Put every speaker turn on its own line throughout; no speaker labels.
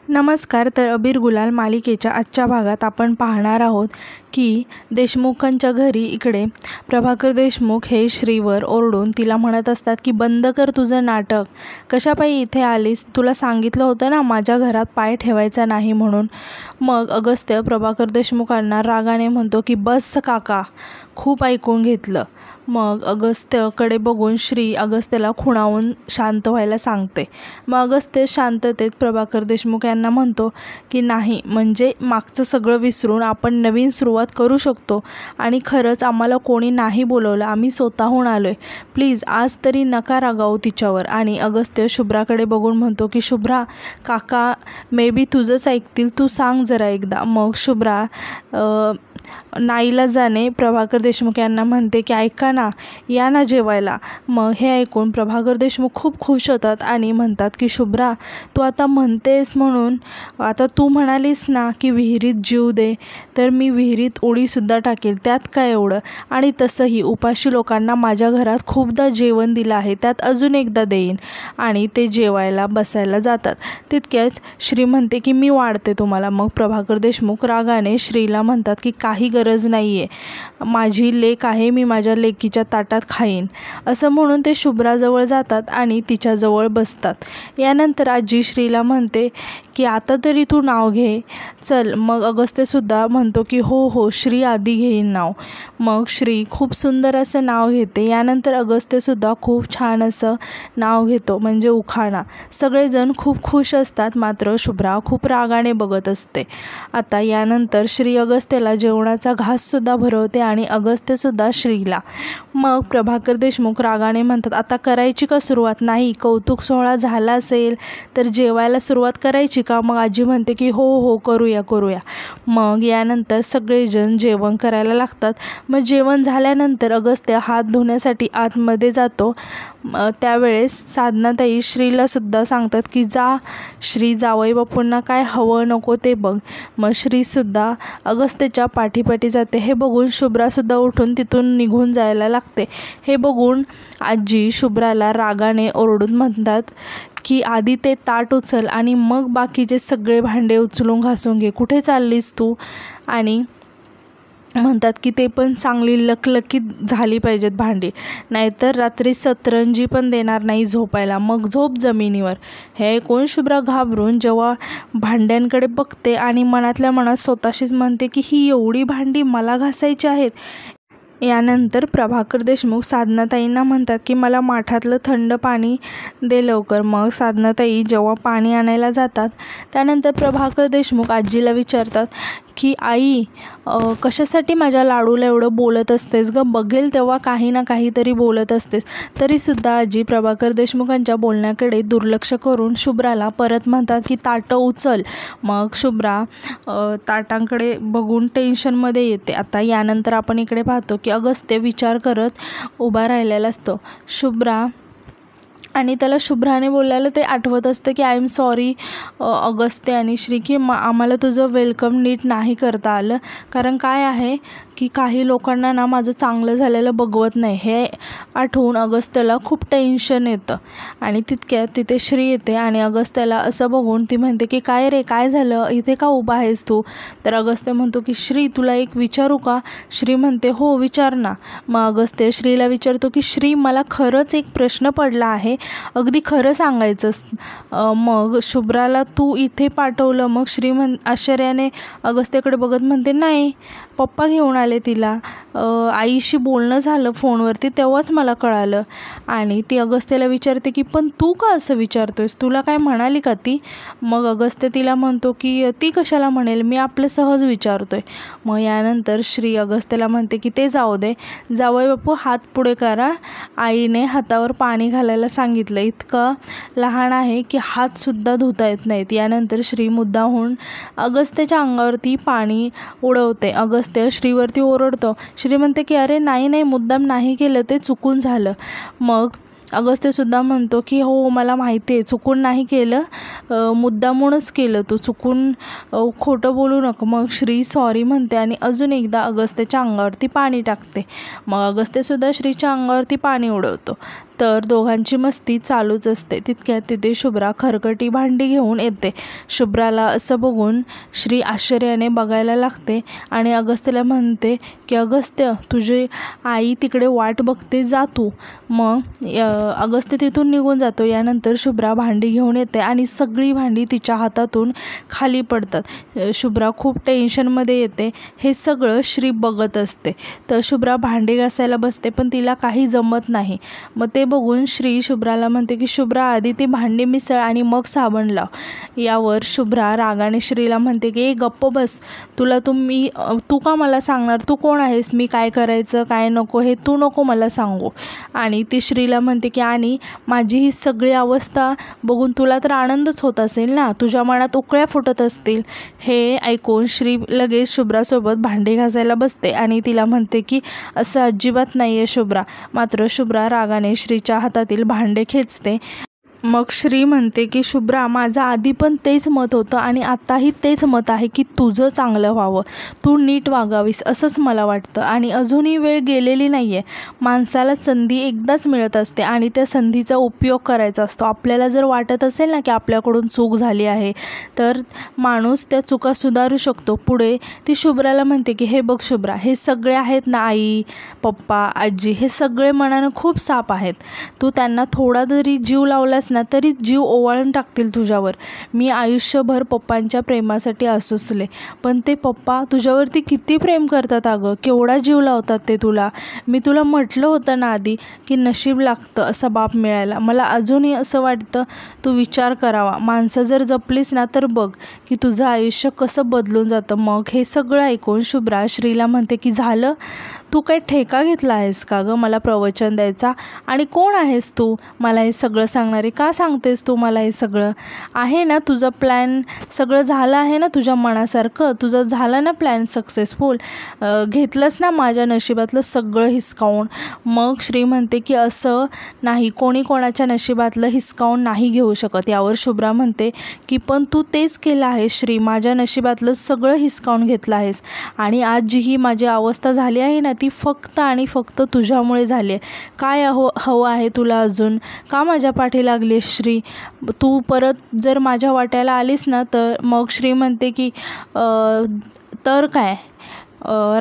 नमस्कार. तर अबीर गुलाल मालिकेच्या आजच्या भागात आपण पाहणार आहोत की देशमुखांच्या घरी इकडे प्रभाकर देशमुख हे श्रीवर ओरडून तिला म्हणत असतात की बंद कर तुझं नाटक, कशापायी इथे आलीस, तुला सांगितलं होतं ना माझ्या घरात पाय ठेवायचा नाही म्हणून. मग अगस्त्य प्रभाकर देशमुखांना रागाने म्हणतो की बस काका, खूप ऐकून घेतलं. मग अगस्त्यकडे बघून श्री अगस्त्यला खुणावून शांत व्हायला सांगते. मग अगस्त्य शांततेत प्रभाकर देशमुख यांना म्हणतो की नाही, म्हणजे मागचं सगळं विसरून आपण नवीन सुरुवात करू शकतो आणि खरंच आम्हाला कोणी नाही बोलवलं, आम्ही स्वतःहून आलो आहे, प्लीज आज तरी नका रागावू तिच्यावर. आणि अगस्त्य शुभ्राकडे बघून म्हणतो की शुभ्रा काका मे बी तुझंच ऐकतील, तू सांग जरा एकदा. मग शुभ्रा नाईलाजाने प्रभाकर देशमुख यांना म्हणते की ऐका ना, या ना जेवायला. मग हे ऐकून प्रभाकर देशमुख खूप खुश होतात आणि म्हणतात की शुभ्रा तू आता म्हणतेस म्हणून, आता तू म्हणालीस ना की विहिरीत जीव दे, तर मी विहिरीत उडीसुद्धा टाकेल, त्यात काय एवढं. आणि तसंही उपाशी लोकांना माझ्या घरात खूपदा जेवण दिलं आहे, त्यात अजून एकदा देईन. आणि ते जेवायला बसायला जातात. तितक्याच श्री म्हणते की मी वाढते तुम्हाला. मग प्रभाकर देशमुख रागाने श्रीला म्हणतात की काही गरज नाही आहे, माझी लेक आहे, मी माझ्या लेकीच्या ताटात खाईन. असं म्हणून ते शुभ्राजवळ जातात आणि तिच्याजवळ बसतात. यानंतर आजी श्रीला म्हणते की आता तरी तू नाव घे चल. मग अगस्त्यसुद्धा म्हणतो की हो हो, श्री आधी घेईन नाव. मग श्री खूप सुंदर असं नाव घेते. यानंतर अगस्त्यसुद्धा खूप छान असं नाव घेतो, म्हणजे उखाणा. सगळेजण खूप खुश असतात, मात्र शुभ्रा खूप रागाने बघत असते. आता यानंतर श्री अगस्त्यला जेवणाचा घाससुद्धा भरवते आणि अगस्त्यसुद्धा श्रीला. मग प्रभाकर देशमुख रागाने म्हणतात आता करायची का सुरुवात, नाही कौतुक सोहळा झाला असेल तर जेवायला सुरुवात करायची का. मग आजी म्हणते की हो हो करूया करूया. मग यानंतर सगळेजण जेवण करायला लागतात. मग जेवण झाल्यानंतर अगस्त्य हात धुण्यासाठी आतमध्ये जातो. त्यावेळेस साधनाताई श्रीलासुद्धा सांगतात की जा श्री, जावई बापूंना काय हवं नको ते बघ. मग श्रीसुद्धा अगस्त्यच्या पाठीपाठी जाते. हे बघून शुभ्रासुद्धा उठून तिथून निघून जायला लागते. हे बघून आजी शुभ्राला रागाने ओरडून म्हणतात की आधी ते ताट उचल आणि मग बाकीचे सगळे भांडे उचलून घासून घे, कुठे चाललीस तू. आणि म्हणतात की ते पण चांगली लकलकीत झाली पाहिजेत भांडी, नाहीतर रात्री सतरंजी पण देणार नाही झोपायला, मग झोप जमिनीवर. हे ऐकून शुभ्रा घाबरून जेव्हा भांड्यांकडे बघते आणि मनातल्या मनात स्वतःशीच म्हणते की ही एवढी भांडी मला घासायची आहेत. यानंतर प्रभाकर देशमुख साधनाताईंना म्हणतात की मला माठातलं थंड पाणी दे लवकर. मग साधनाताई जेव्हा पाणी आणायला जातात त्यानंतर प्रभाकर देशमुख आजीला विचारतात की आई कशासाठी माझ्या लाडूला एवढं बोलत असतेस ग, बघेल तेव्हा काही ना काहीतरी बोलत असतेस. तरीसुद्धा आजी प्रभाकर देशमुखांच्या बोलण्याकडे दुर्लक्ष करून शुभ्राला परत म्हणतात की ताटं उचल. मग शुभ्रा ताटांकडे बघून टेन्शनमध्ये येते. आता यानंतर आपण इकडे पाहतो की अगस्त्य विचार करत उभा राहिलेला असतो. शुभ्रा आणि त्याला शुभ्राने बोललेलं ते आठवत असतं की आय एम सॉरी अगस्त्य आणि श्री, की आम्हाला तुझं वेलकम नीट नाही करता आलं, कारण काय आहे की काही लोकांना ना माझं चांगलं झालेलं बघवत नाही. हे आठवून अगस्त्यला खूप टेन्शन येतं. आणि तितक्यात तिथे श्री येते आणि अगस्त्यला असं बघून ती म्हणते की काय रे, काय झालं, इथे का उभा आहेस तू. तर अगस्त्य म्हणतो की श्री तुला एक विचारू का. श्री म्हणते हो विचार ना. मग अगस्त्य श्रीला विचारतो की श्री मला खरंच एक प्रश्न पडला आहे, अगदी खरं सांगायचंस. मग शुभ्राला तू इथे पाठवलं. मग श्री आश्चर्याने अगस्त्याकडे बघत म्हणते नाही, पप्पा घेऊन आले तिला, आईशी बोलणं झालं फोनवरती तेव्हाच मला कळालं. आणि ती अगस्त्याला विचारते की पण तू का असं विचारतोयस, तुला काय म्हणाली का ती. मग अगस्त्य तिला म्हणतो की ती कशाला म्हणेल, मी आपलं सहज विचारतोय. मग यानंतर श्री अगस्त्याला म्हणते की ते जाऊ दे, जावई बापू हात पुढे करा, आईने हातावर पाणी घालायला सांगितलं, इतकं लहान आहे की हातसुद्धा धुता येत नाहीत. यानंतर श्री मुद्दाहून अगस्त्याच्या अंगावरती पाणी उडवते. अगस्त्य श्रीवरती ओरडतो. श्री म्हणते की अरे नाही नाही, मुद्दाम नाही केलं, ते चुकून झालं. मग अगस्त्यसुद्धा म्हणतो की हो मला माहिती आहे, चुकून नाही केलं, मुद्दामूनच केलं, तू चुकून खोटं बोलू नको. मग श्री सॉरी म्हणते आणि अजून एकदा अगस्त्याच्या अंगावरती पाणी टाकते. मग अगस्त्यसुद्धा श्रीच्या अंगावरती पाणी उडवतो. तर दोघांची मस्ती चालूच असते. तितक्यात तिथे शुभ्रा खरकटी भांडी घेऊन येते. शुभ्राला असं बघून श्री आश्चर्याने बघायला लागते आणि अगस्त्यला म्हणते की अगस्त्य, तुझी आई तिकडे वाट बघते, जा तू. मग अगस्त्य तिथून निघून जातो. यानंतर शुभ्रा भांडी घेऊन येते आणि सगळी भांडी तिच्या हातातून खाली पडतात. शुभ्रा खूप टेन्शनमध्ये येते. हे सगळं श्री बघत असते. तर शुभ्रा भांडी घासायला बसते पण तिला काही जमत नाही. मग ते बघून श्री शुभ्राला म्हणते की शुभ्रा, आधी ती भांडी मिसळ आणि मग साबण लाव. यावर शुभ्रा रागाने श्रीला म्हणते की गप्प बस, तू का मला सांगणार? तू कोण आहेस? मी काय करायचं काय नको हे तू नको मला सांगू. आणि ती श्रीला म्हणते की आणि माझी ही सगळी अवस्था बघून तुला तर आनंदच होत असेल ना, तुझ्या मनात उकळ्या फुटत असतील. हे ऐकून श्री लगेच शुभ्रासोबत भांडी घासायला बसते आणि तिला म्हणते की असं अजिबात नाही आहे शुभ्रा. मात्र शुभ्रा रागाने श्रीच्या हातातील भांडे खेचते. मग श्री म्हणते की शुभ्रा, माझं आधी पण तेच मत होतं आणि आत्ताही तेच मत आहे की तुझं चांगलं व्हावं, तू नीट वागावीस असंच मला वाटतं. आणि अजूनही वेळ गेलेली नाही आहे. माणसाला संधी एकदाच मिळत असते आणि त्या संधीचा उपयोग करायचा असतो. आपल्याला जर वाटत असेल ना की आपल्याकडून चूक झाली आहे तर माणूस त्या चुका सुधारू शकतो. पुढे ती शुभ्राला म्हणते की हे बघ शुभ्रा, हे सगळे आहेत ना, आई पप्पा आजी, हे सगळे मनानं खूप साप आहेत. तू त्यांना थोडा जरी जीव लावलास ना तरी जीव ओवाळून टाकतील तुझ्यावर. मी आयुष्यभर पप्पांच्या प्रेमासाठी असुसले, पण ते पप्पा तुझ्यावरती किती प्रेम करतात अगं, केवढा जीव लावतात ते तुला. मी तुला म्हटलं होतं ना आधी की नशीब लागतं असा बाप मिळायला. मला अजूनही असं वाटतं तू विचार करावा. माणसं जर जपलीस ना तर बघ की तुझं आयुष्य कसं बदलून जातं. मग हे सगळं ऐकून शुभ्रा श्रीला म्हणते की झालं, तू काही ठेका घेतला आहेस का गं मला प्रवचन द्यायचा? आणि कोण आहेस तू मला हे सगळं सांगणारी? का सांगतेस तू मला हे सगळं? आहे ना तुझा प्लॅन सगळं झालं आहे ना तुझ्या मनासारखं? तुझं झालं ना प्लॅन सक्सेसफुल? घेतलंस ना माझ्या नशिबातलं सगळं हिसकावून? मग श्री म्हणते की असं नाही, कोणी कोणाच्या नशिबातलं हिसकावून नाही घेऊ शकत. यावर शुभ्रा म्हणते की पण तू तेच केलं आहेस श्री, माझ्या नशिबातलं सगळं हिसकावून घेतलं आहेस. आणि आज जी ही माझी अवस्था झाली आहे ना ती फक्त आणि फक्त तुझ्यामुळे झाली आहे. काय हवं आहे तुला अजून? का माझ्या पाठी लागली श्री? तू परत जर माझ्या वाट्याला आलीस ना तर मग श्री म्हणते की तर काय?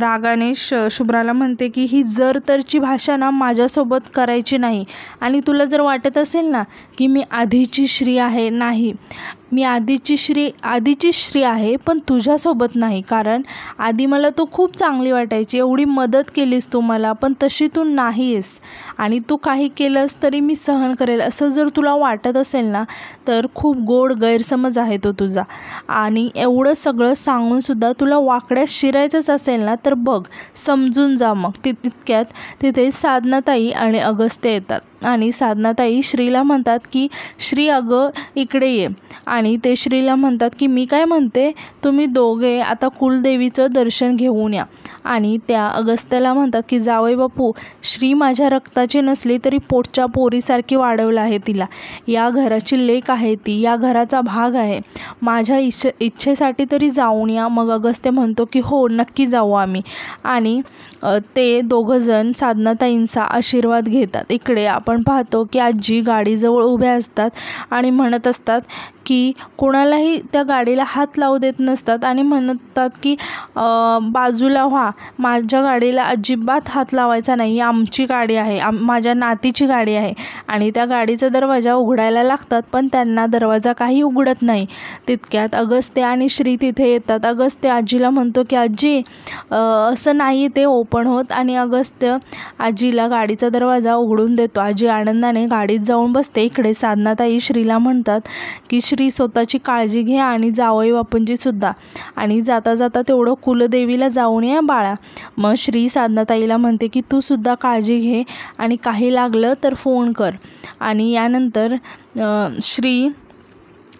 रागाने शुभ्राला म्हणते की ही जर तरची भाषा ना माझ्यासोबत करायची नाही. आणि तुला जर वाटत असेल ना की मी आधीची श्री आहे, नाही, मी आधीची श्री आहे पण तुझ्यासोबत नाही. कारण आधी मला तू खूप चांगली वाटायची, एवढी मदत केलीस तू मला, पण तशी तू नाही आहेस. आणि तू काही केलंस तरी मी सहन करेल असं जर तुला वाटत असेल ना तर खूप गोड गैरसमज आहे तो तुझा. आणि एवढं सगळं सांगूनसुद्धा तुला वाकड्यात शिरायचंच असेल ना तर बघ, समजून जा. मग तितक्यात तिथे साधनाताई आणि अगस्त्य येतात. आणि साधनाताई श्रीला म्हणतात की श्री अगं इकडे ये. आणि ते श्रीला म्हणतात की मी काय म्हणते, तुम्ही दोघे आता कुलदेवीचं दर्शन घेऊन या. आणि त्या अगस्त्याला म्हणतात की जावई बापू, श्री माझ्या रक्ताची नसली तरी पोटच्या पोरीसारखी वाढवलं आहे तिला. या घराची लेक आहे ती, या घराचा भाग आहे. माझ्या इच्छेसाठी तरी जाऊन या. मग अगस्त्य म्हणतो की हो नक्की जाऊ आम्ही. आणि ते दोघंजण साधनाताईंचा आशीर्वाद घेतात. इकडे आपण पाहतो की आजी गाडीजवळ उभ्या असतात आणि म्हणत असतात की कोणालाही त्या गाडीला हात लावू देत नसतात आणि म्हणतात की बाजूला व्हा, माझ्या गाडीला अजिबात हात लावायचा नाही, आमची गाडी आहे, माझ्या नातीची गाडी आहे. आणि त्या गाडीचा दरवाजा उघडायला लागतात पण त्यांना दरवाजा काही उघडत नाही. तितक्यात अगस्त्य आणि श्री तिथे येतात. अगस्त्य आजीला म्हणतो की आजी असं नाही ते ओपन होत. आणि अगस्त्य आजीला गाडीचा दरवाजा उघडून देतो. आजी आनंदाने गाडीत जाऊन बसते. इकडे साधनाताई श्रीला म्हणतात की श्री स्वतःची काळजी घे आणि जावई बापूंची सुद्धा. आणि जाता जाता तेवढं कुलदेवीला जाऊन या बाळा. मग श्री साधनाताईला म्हणते की तू सुद्धा काळजी घे आणि काही लागलं तर फोन कर. आणि यानंतर श्री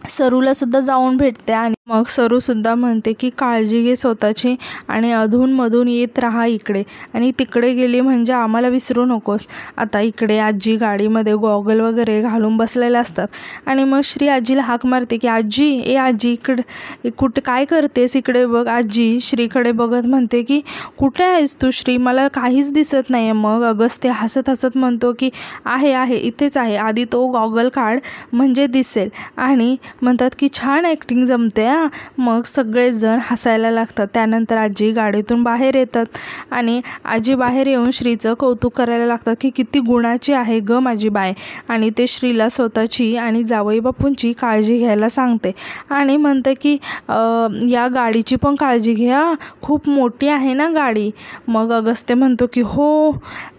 सरूलासुद्धा जाऊन भेटते आणि मग सरूसुद्धा म्हणते की काळजी घे स्वतःची आणि अधूनमधून येत राहा इकडे, आणि तिकडे गेली म्हणजे आम्हाला विसरू नकोस. आता इकडे आजी गाडीमध्ये गॉगल वगैरे घालून बसलेले असतात आणि मग श्री आजीला हाक मारते की आजी, आजी इकडे कुठे काय करतेस, इकडे बघ. आजी श्रीकडे बघत म्हणते की कुठे आहेस तू श्री, मला काहीच दिसत नाही आहे. मग अगस्त्य हसत हसत म्हणतो की आहे इथेच आहे, आधी तो गॉगल काढ म्हणजे दिसेल. आणि म्हणतात की छान ॲक्टिंग जमते हां. मग सगळेजण हसायला लागतात. त्यानंतर आजी गाडीतून बाहेर येतात आणि आजी बाहेर येऊन श्रीचं कौतुक करायला लागतात की किती गुणाची आहे ग माझी बाय. आणि ते श्रीला स्वतःची आणि जावई बापूंची काळजी घ्यायला सांगते आणि म्हणते की या गाडीची पण काळजी घ्या, खूप मोठी आहे ना गाडी. मग अगस्त्य म्हणतो की हो,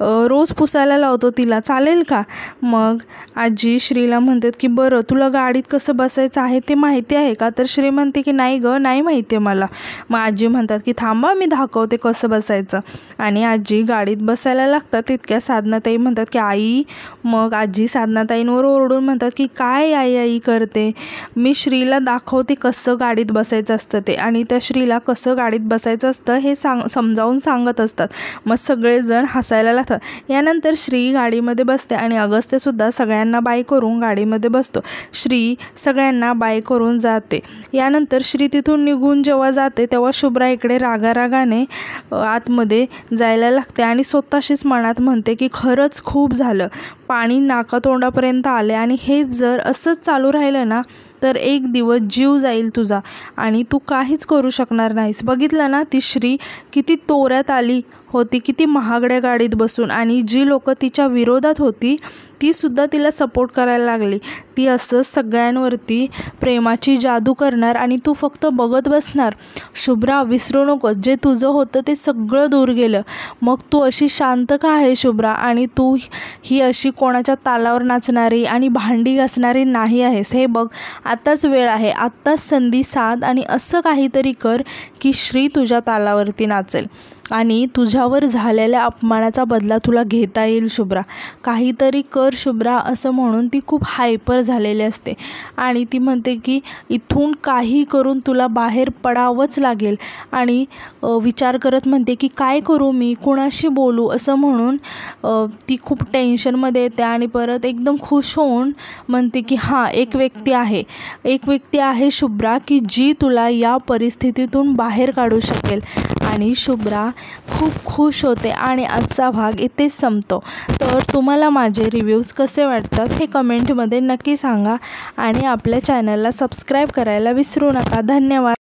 रोज पुसायला लावतो तिला, चालेल का. मग आजी श्रीला म्हणतात की बरं तुला गाडीत कसं बसायचं आहे ते माहिती आहे का. तर श्री म्हणते की नाही ग, नाही माहिती आहे मला. मग आजी म्हणतात की थांबा मी दाखवते कसं बसायचं. आणि आजी गाडीत बसायला लागतात. तितक्या साधनाताई म्हणतात की आई. मग आजी साधनाताईंवर ओरडून म्हणतात की काय आई करते, मी श्रीला दाखवते कसं गाडीत बसायचं असतं ते, आणि त्या श्रीला कसं गाडीत बसायचं असतं हे समजावून सांगत असतात. मग सगळेजण हसायला लागतात. यानंतर श्री गाडीमध्ये बसते आणि अगस्त्यसुद्धा सगळ्यांना बाय करून गाडीमध्ये बसतो. श्री सगळ्यांना बाय करून जाते. यानंतर श्री तिथून निघून जेव्हा जाते तेव्हा शुभ्रा इकडे रागारागाने आतमध्ये जायला लागते आणि स्वतःशीच मनात म्हणते की खरंच खूप झालं, पाणी नाकातोंडापर्यंत आले आणि हे जर असंच चालू राहिलं ना तर एक दिवस जीव जाईल तुझा आणि तू काहीच करू शकणार नाहीस. बघितलं ना ती श्री किती तोऱ्यात आली होती, किती महागड्या गाडीत बसून, आणि जी लोक तिच्या विरोधात होती तीसुद्धा तिला सपोर्ट करायला लागली. ती असं सगळ्यांवरती प्रेमाची जादू करणार आणि तू फक्त बघत बसणार. शुभ्रा विसरू नकोस, जे तुझं होतं ते सगळं दूर गेलं. मग तू अशी शांत का आहे शुभ्रा, आणि तू ही अशी कोणाच्या तालावर नाचणारी आणि भांडी घासणारी नाही आहेस. हे बघ, आत्ताच वेळ आहे, आत्ताच संधी साध आणि असं काहीतरी कर की श्री तुझ्या तालावरती नाचेल आणि तुझ्यावर झालेल्या अपमानाचा बदला तुला घेता येईल. शुभ्रा काहीतरी कर शुभ्रा, असं म्हणून ती खूप हायपर झालेली असते आणि ती म्हणते की इथून काही करून तुला बाहेर पडावंच लागेल. आणि विचार करत म्हणते की काय करू मी, कुणाशी बोलू, असं म्हणून ती खूप टेन्शनमध्ये येते आणि परत एकदम खुश होऊन म्हणते की हां, एक व्यक्ती आहे शुभ्रा की जी तुला या परिस्थितीतून बाहेर काढू शकेल. आणि शुभ्रा खूप खुश होते आणि आजचा भाग इथेच संपतो. तर तुम्हाला माझे रिव्ह्यूज कसे वाटतात हे कमेंटमध्ये नक्की सांगा आणि आपल्या चॅनलला सबस्क्राईब करायला विसरू नका. धन्यवाद.